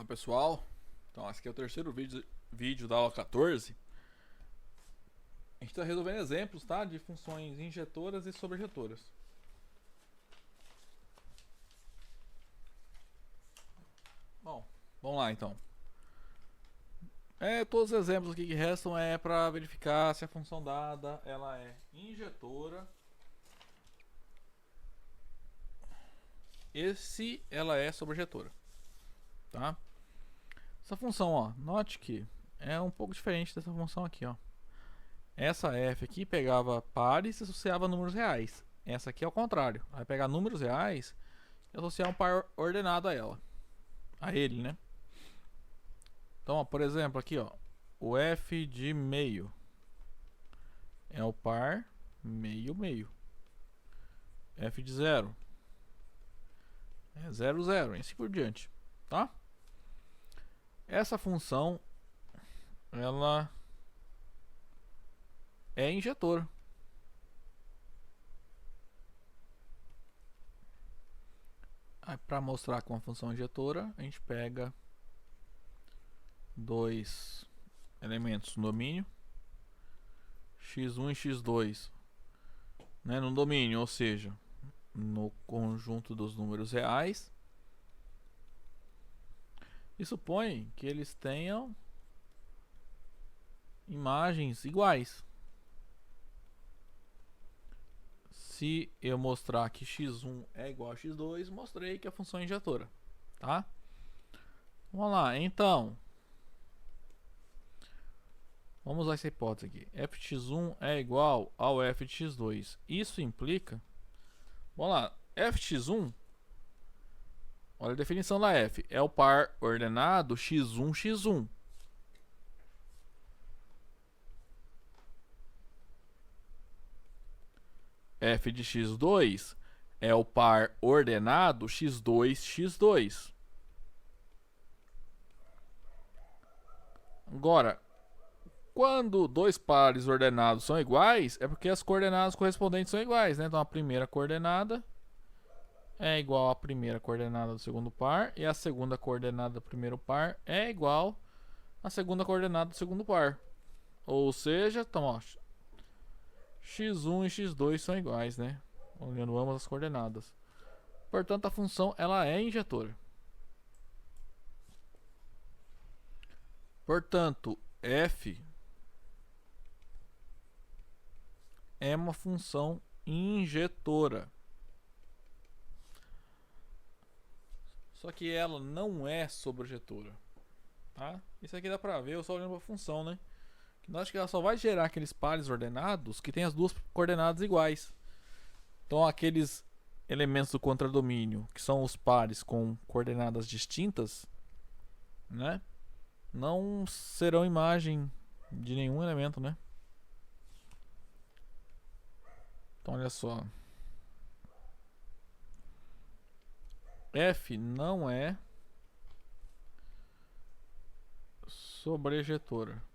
Pessoal, então esse aqui é o terceiro vídeo da aula 14. A gente está resolvendo exemplos, tá, de funções injetoras e sobrejetoras. Bom, vamos lá então. Todos os exemplos aqui que restam é para verificar se a função dada ela é injetora e se ela é sobrejetora, tá? Essa função, ó, note que é um pouco diferente dessa função aqui, ó. Essa f aqui pegava pares e associava a números reais. Essa aqui é o contrário. Vai pegar números reais e associar um par ordenado a ela. A ele, né? Então, ó, por exemplo, aqui, ó, o f de meio é o par meio, meio. F de zero é 0, 0, e assim por diante, tá? Essa função, ela é injetora. Aí, para mostrar com a função injetora, a gente pega dois elementos no domínio, x1 e x2, né, no domínio, ou seja, no conjunto dos números reais, e supõe que eles tenham imagens iguais. Se eu mostrar que x1 é igual a x2, mostrei que a função é injetora, tá? Vamos lá, então vamos usar essa hipótese aqui. f de x1 é igual ao f de x2. Isso implica, vamos lá, f de x1, olha a definição da f, é o par ordenado x1, x1. F de x2 é o par ordenado x2, x2. Agora, quando dois pares ordenados são iguais, é porque as coordenadas correspondentes são iguais, né? Então a primeira coordenada é igual à primeira coordenada do segundo par, e a segunda coordenada do primeiro par é igual à segunda coordenada do segundo par. Ou seja, então, ó, x1 e x2 são iguais, né? Olhando ambas as coordenadas. Portanto, a função ela é injetora. Portanto, f é uma função injetora. Só que ela não é sobrejetora, tá? Isso aqui dá pra ver, eu só olhando pra função, né? Nós que ela só vai gerar aqueles pares ordenados que tem as duas coordenadas iguais. Então, aqueles elementos do contradomínio, que são os pares com coordenadas distintas, né, não serão imagem de nenhum elemento, né? Então, olha só. F não é sobrejetora.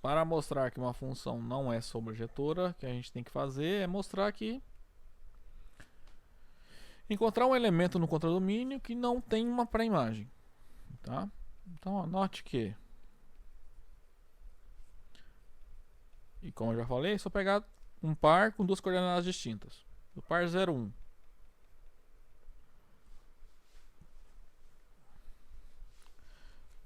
Para mostrar que uma função não é sobrejetora, o que a gente tem que fazer é mostrar que encontrar um elemento no contradomínio que não tem uma pré-imagem, tá? Então, anote que, e como eu já falei, é só pegar um par com duas coordenadas distintas. Do par 0, 1.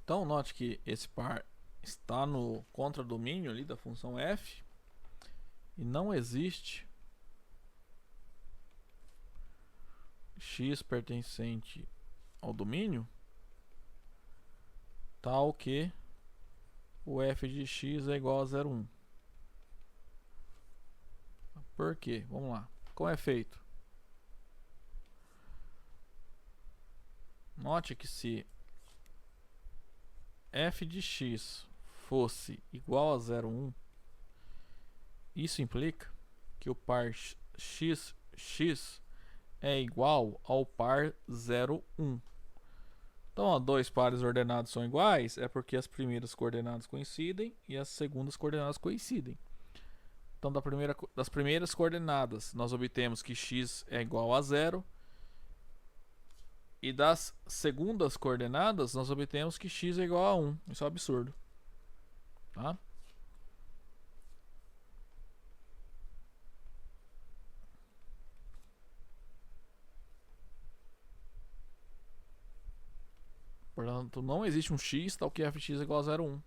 Então, note que esse par está no contradomínio ali da função f e não existe x pertencente ao domínio tal que o f de x é igual a 0, 1. Por quê? Vamos lá. Como é feito? Note que se f de x fosse igual a 0, 1, isso implica que o par x é igual ao par 0, 1. Então, ó, dois pares ordenados são iguais é porque as primeiras coordenadas coincidem e as segundas coordenadas coincidem. Então, das primeiras coordenadas, nós obtemos que x é igual a 0 E das segundas coordenadas, nós obtemos que x é igual a 1. Isso é um absurdo. Tá? Portanto, não existe um x tal que fx é igual a 0,1.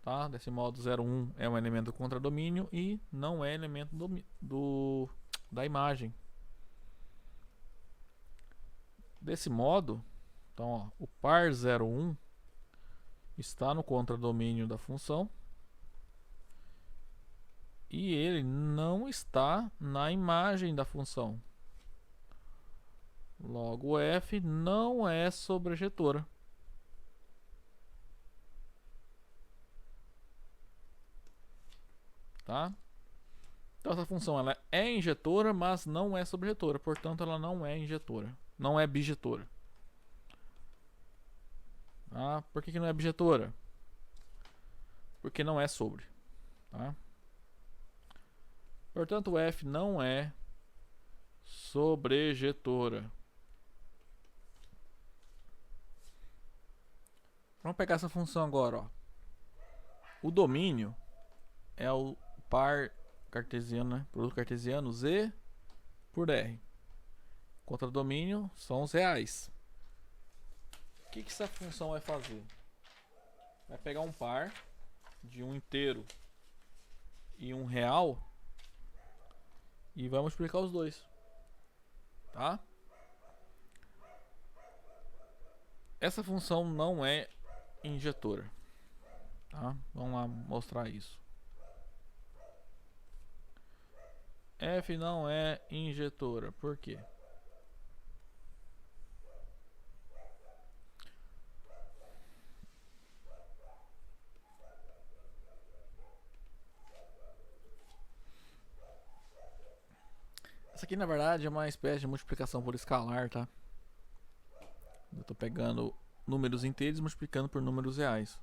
Tá? Desse modo, 0,1 é um elemento do contradomínio e não é elemento da imagem. Desse modo, então, ó, o par 0,1 está no contradomínio da função e ele não está na imagem da função. Logo, f não é sobrejetora. Tá? Então essa função ela é injetora, mas não é sobrejetora. Portanto, ela não é injetora. Não é bijetora. Tá? Por que não é bijetora? Porque não é sobre. Tá? Portanto, f não é sobrejetora. Vamos pegar essa função agora. Ó. O domínio é o par cartesiano, né? Produto cartesiano Z por R. Contradomínio são os reais. O que essa função vai fazer? Vai pegar um par de um inteiro e um real e vai multiplicar os dois. Tá? Essa função não é injetora. Tá? Vamos lá mostrar isso. F não é injetora. Por quê? Essa aqui na verdade é uma espécie de multiplicação por escalar, tá? Eu tô pegando números inteiros e multiplicando por números reais.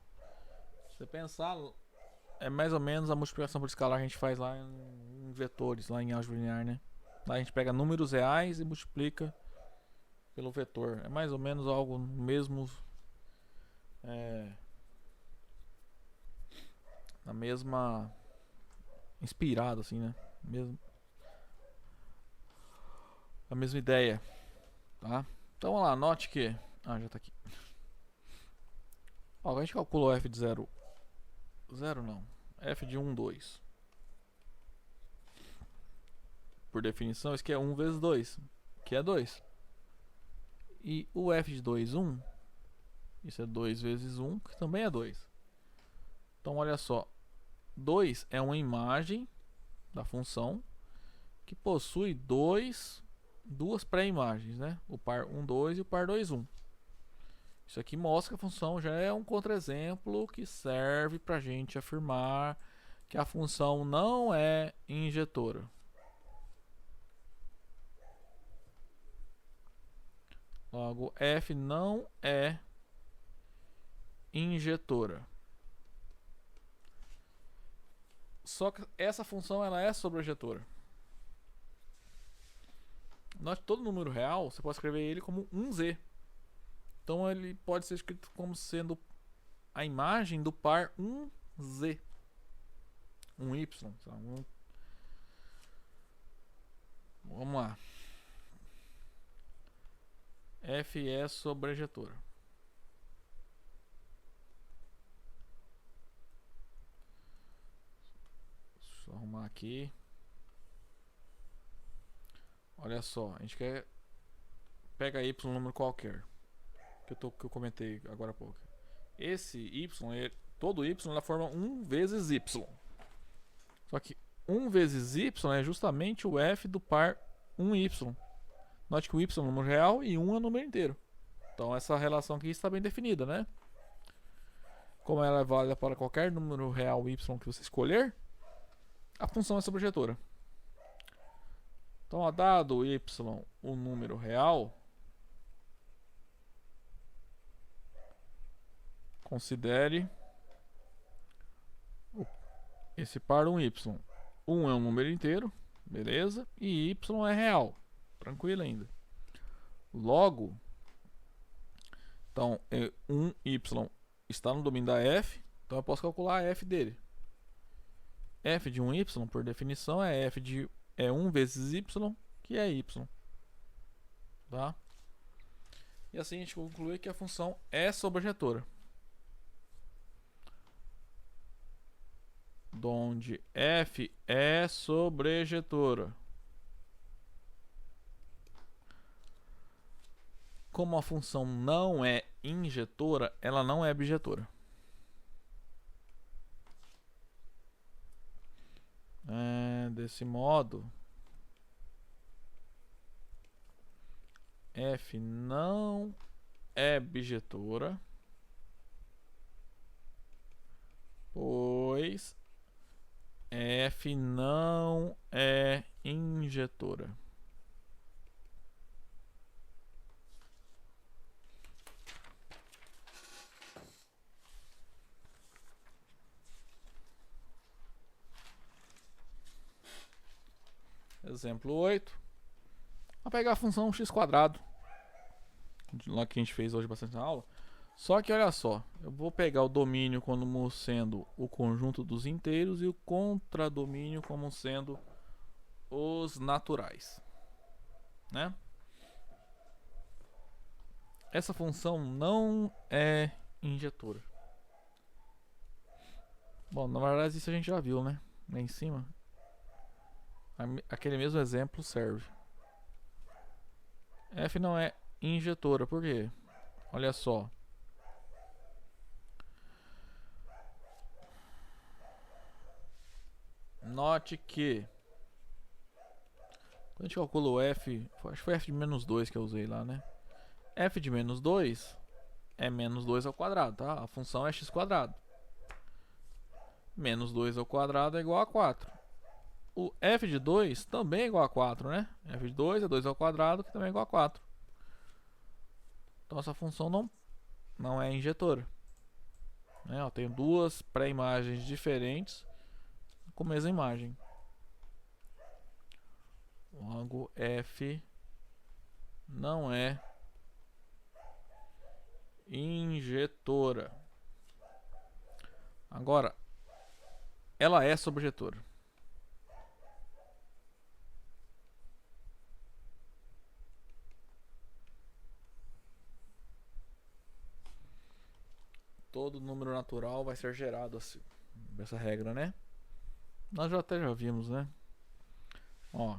Se você pensar, é mais ou menos a multiplicação por escalar que a gente faz lá em vetores, lá em álgebra linear, né? Lá a gente pega números reais e multiplica pelo vetor. É mais ou menos algo mesmo, na mesma inspirado assim, né? A mesma ideia, tá? Então vamos lá, note que já tá aqui. Ó, a gente calculou f de 0 não, f de 1, 2. Por definição, isso aqui é 1 vezes 2, que é 2. E o f de 2, 1, isso é 2 vezes 1, que também é 2. Então olha só, 2 é uma imagem da função que possui duas pré-imagens, né? O par 1, 2 e o par 2, 1. Isso aqui mostra que a função já é um contra-exemplo que serve para a gente afirmar que a função não é injetora. Logo, f não é injetora. Só que essa função ela é sobrejetora. Note que todo número real, você pode escrever ele como 1z. Então ele pode ser escrito como sendo a imagem do par 1z. 1y. Vamos lá. F é sobrejetora. Deixa eu arrumar aqui. Olha só, a gente quer pega y um número qualquer que eu comentei agora há pouco. Esse y, todo y ela forma 1 vezes y. Só que 1 vezes y é justamente o f do par 1y. Note que o y é um número real e 1 é um número inteiro. Então essa relação aqui está bem definida, né? Como ela é válida para qualquer número real y que você escolher, a função é sobrejetora. Então, dado y um número real, considere esse par 1y. 1 é um número inteiro, beleza? E y é real, tranquilo ainda. Logo, então, 1y está no domínio da f, então eu posso calcular a f dele. F de 1y, por definição, é 1 vezes y, que é y. Tá? E assim a gente conclui que a função é sobrejetora. Donde f é sobrejetora. Como a função não é injetora, ela não é bijetora. Desse modo, f não é bijetora, pois f não é injetora. Exemplo 8. Vamos pegar a função x², lá que a gente fez hoje bastante na aula. Só que olha só, eu vou pegar o domínio como sendo o conjunto dos inteiros e o contradomínio como sendo os naturais, né? Essa função não é injetora. Bom, na verdade isso a gente já viu, né? Lá em cima. Aquele mesmo exemplo serve. F não é injetora, por quê? Olha só. Note que quando a gente calcula o f, acho que foi f de menos 2 que eu usei lá, né? F de menos 2 é menos 2 ao quadrado, tá? A função é x². Menos 2 ao quadrado é igual a 4. O f de 2 também é igual a 4, né? F de 2 é 2 ao quadrado, que também é igual a 4. Então essa função não é injetora. Eu tenho duas pré-imagens diferentes com a mesma imagem. Logo, f não é injetora. Agora, ela é sobrejetora. Todo número natural vai ser gerado assim, essa regra, né? Nós até já vimos, né? Ó,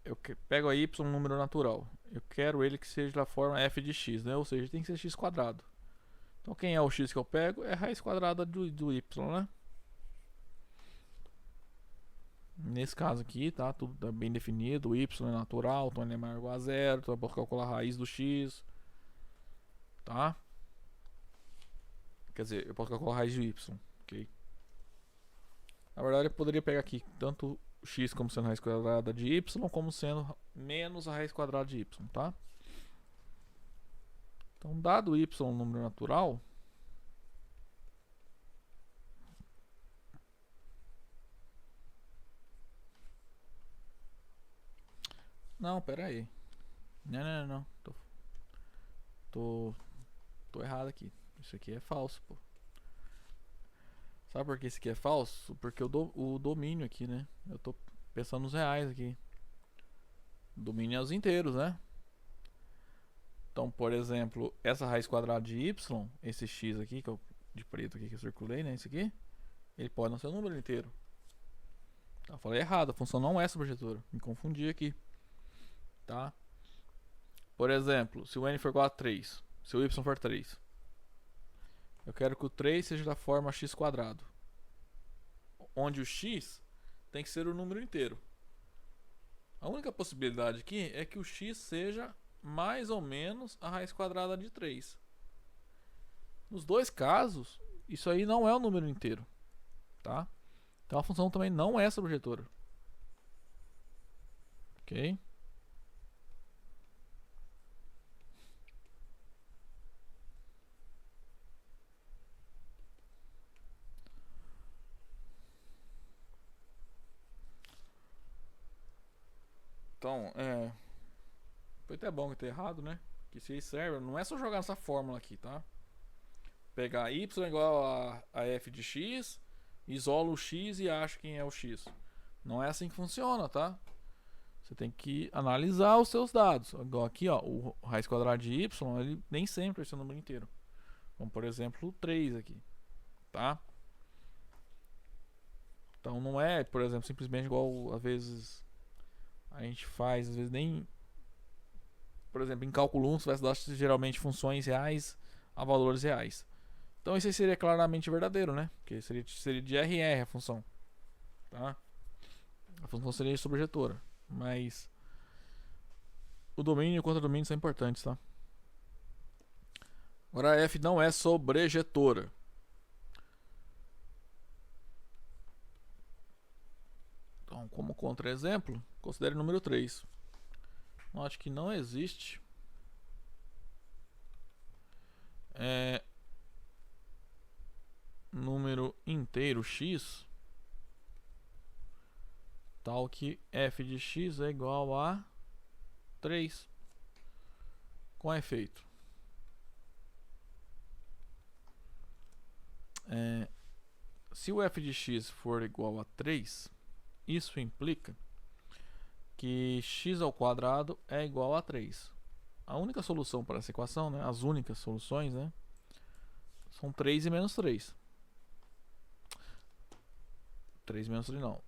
eu pego a y, um número natural. Eu quero ele que seja da forma f de x, né? Ou seja, tem que ser x². Então quem é o x que eu pego é a raiz quadrada do y, né? Nesse caso aqui, tá? Tudo tá bem definido. O y é natural, então ele é maior ou igual a zero. Então eu posso calcular a raiz do x. Tá? Quer dizer, eu posso calcular a raiz de y. Ok? Na verdade, eu poderia pegar aqui tanto x como sendo a raiz quadrada de y, como sendo menos a raiz quadrada de y, tá? Então, dado y um número natural, não, pera aí. Não. Tô errado aqui. Isso aqui é falso, pô. Sabe por que isso aqui é falso? Porque o domínio aqui, né? Eu tô pensando nos reais aqui. O domínio é os inteiros, né? Então, por exemplo, essa raiz quadrada de y, esse x aqui, que eu, de preto aqui que eu circulei, né? Esse aqui, ele pode não ser um número inteiro. Eu falei errado, a função não é sobrejetora. Me confundi aqui. Tá? Por exemplo, se o n for igual a 3, se o y for 3, eu quero que o 3 seja da forma x², onde o x tem que ser o número inteiro. A única possibilidade aqui é que o x seja mais ou menos a raiz quadrada de 3. Nos dois casos, isso aí não é um número inteiro, tá? Então a função também não é sobrejetora. Ok? Então, Foi até bom que ter errado, né? Que se serve, não é só jogar essa fórmula aqui, tá? Pegar y igual a f de x, isola o x e acha quem é o x. Não é assim que funciona, tá? Você tem que analisar os seus dados. Igual aqui, ó, o raiz quadrada de y, ele nem sempre vai ser o número inteiro. Como, por exemplo, o 3 aqui, tá? Então não é, por exemplo, simplesmente igual às vezes a gente faz, às vezes nem... Por exemplo, em cálculo 1 você vai estudar geralmente funções reais a valores reais. Então isso aí seria claramente verdadeiro, né? Porque seria de RR a função, tá? A função seria sobrejetora, mas o domínio e o contradomínio são importantes, tá? Agora a F não é sobrejetora. Então, como contra-exemplo, considere o número 3. Note que não existe número inteiro x tal que f de x é igual a 3. Com efeito, se o f de x for igual a 3, isso implica que x ao quadrado é igual a 3. A única solução para essa equação, né, as únicas soluções, né, são 3 e menos 3. 3 menos 3 não.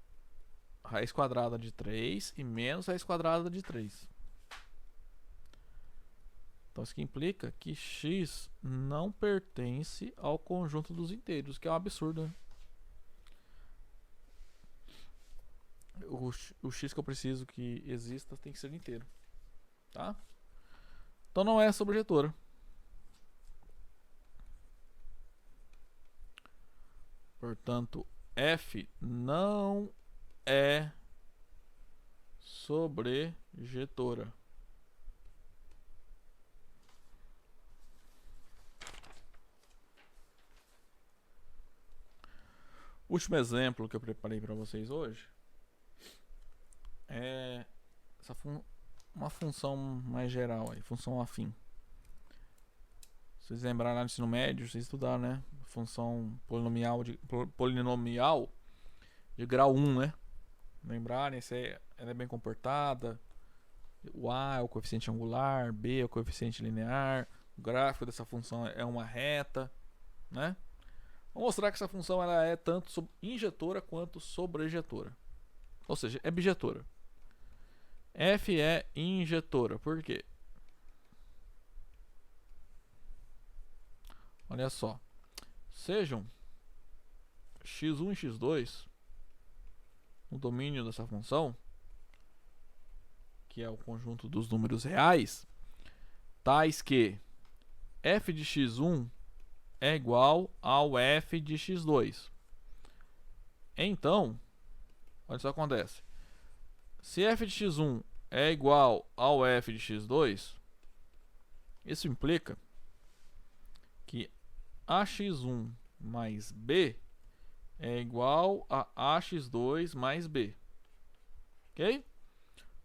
Raiz quadrada de 3 e menos raiz quadrada de 3. Então isso que implica que x não pertence ao conjunto dos inteiros, que é um absurdo, né? O x que eu preciso que exista tem que ser inteiro, tá? Então não é sobrejetora. Portanto, f não é sobrejetora. O último exemplo que eu preparei para vocês hoje é uma função mais geral aí, função afim. Vocês lembraram lá no ensino médio, vocês estudaram, né? Função polinomial de grau 1, né? Lembrarem, ela é bem comportada. O A é o coeficiente angular, B é o coeficiente linear, o gráfico dessa função é uma reta, né? Vou mostrar que essa função ela é tanto injetora quanto sobrejetora. Ou seja, é bijetora. F é injetora. Por quê? Olha só. Sejam x1 e x2 no domínio dessa função, que é o conjunto dos números reais, tais que f de x1 é igual ao f de x2. Então, olha só o que acontece. Se f de x1 é igual ao f de x2, isso implica que ax1 mais b é igual a ax2 mais b. Ok?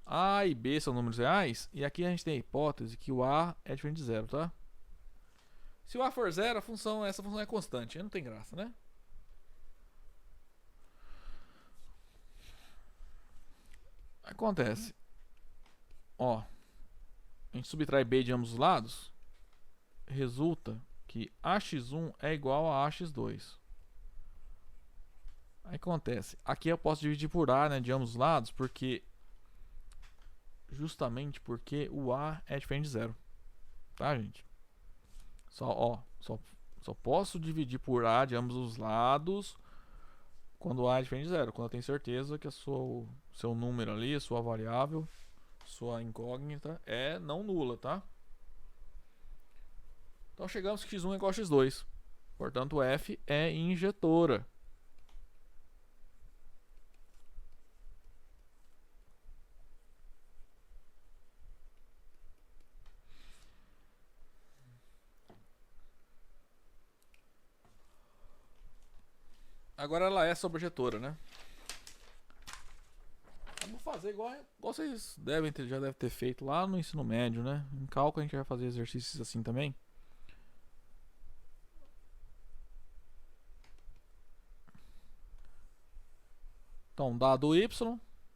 A e b são números reais, e aqui a gente tem a hipótese que o a é diferente de zero, tá? Se o a for zero, essa função é constante, aí não tem graça, né? Acontece. Ó, a gente subtrai b de ambos os lados, resulta que ax1 é igual a ax2. Aí acontece, aqui eu posso dividir por a, né, de ambos os lados, justamente porque o a é diferente de zero, tá, gente? Só posso dividir por a de ambos os lados quando a é diferente de zero, quando eu tenho certeza que seu número ali, a sua variável, sua incógnita é não nula, tá? Então chegamos que x1 é igual a x2. Portanto, f é injetora. Agora ela é sobrejetora, né? fazer igual vocês já devem ter feito lá no ensino médio, né? Em cálculo a gente vai fazer exercícios assim também. Então, dado y,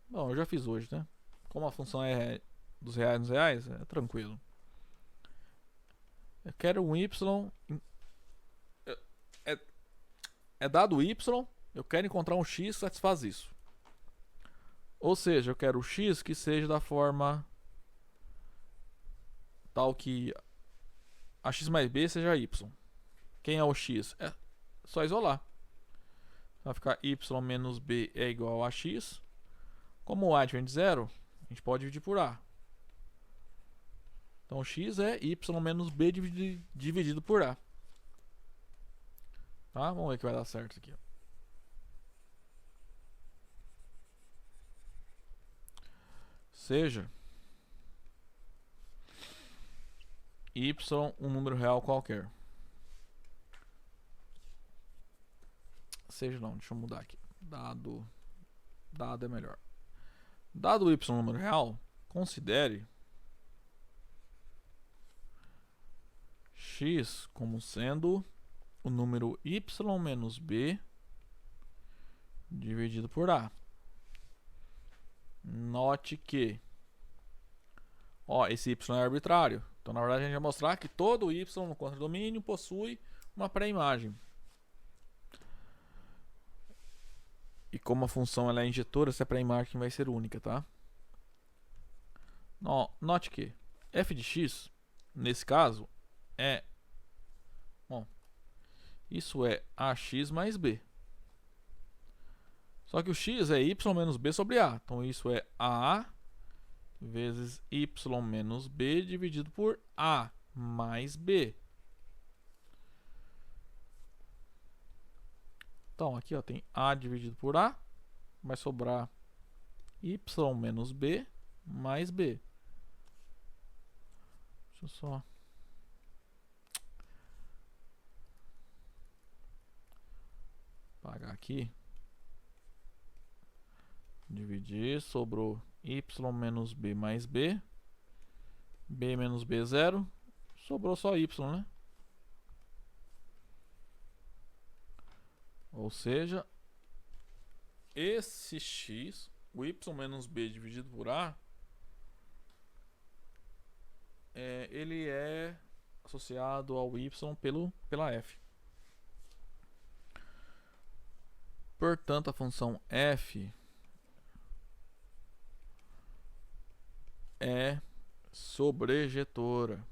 bom, eu já fiz hoje, né? Como a função é dos reais nos reais, é tranquilo. Eu quero um y, é dado y, eu quero encontrar um x que satisfaz isso. Ou seja, eu quero o x que seja da forma tal que a x mais b seja y. Quem é o x? É só isolar. Vai ficar y menos b é igual a x. Como o a vem de zero, a gente pode dividir por a. Então x é y menos b dividido por a. Tá? Vamos ver que vai dar certo aqui. Seja y um número real qualquer. Seja não, deixa eu mudar aqui. Dado é melhor. Dado y um número real, considere x como sendo o número y menos b dividido por a. Note que esse y é arbitrário. Então, na verdade, a gente vai mostrar que todo y no contradomínio possui uma pré-imagem. E como a função ela é injetora, essa pré-imagem vai ser única, tá? Note que f de x, nesse caso, é... Bom, isso é ax mais b. Só que o x é y menos b sobre a. Então, isso é a vezes y menos b dividido por a mais b. Então, aqui tem a dividido por a. Vai sobrar y menos b mais b. Deixa eu só... apagar aqui. Dividir, sobrou y menos b mais b. B menos b é zero. Sobrou só y, né? Ou seja, esse x, o y menos b dividido por a, ele é associado ao y pela f. Portanto, a função f é sobrejetora.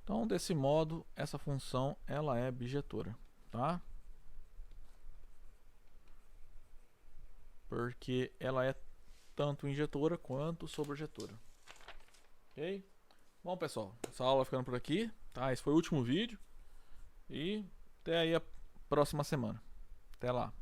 Então, desse modo, essa função ela é bijetora, tá? Porque ela é tanto injetora quanto sobrejetora. Ok? Bom, pessoal, essa aula vai ficando por aqui, tá? Esse foi o último vídeo e até aí a próxima semana. Até lá.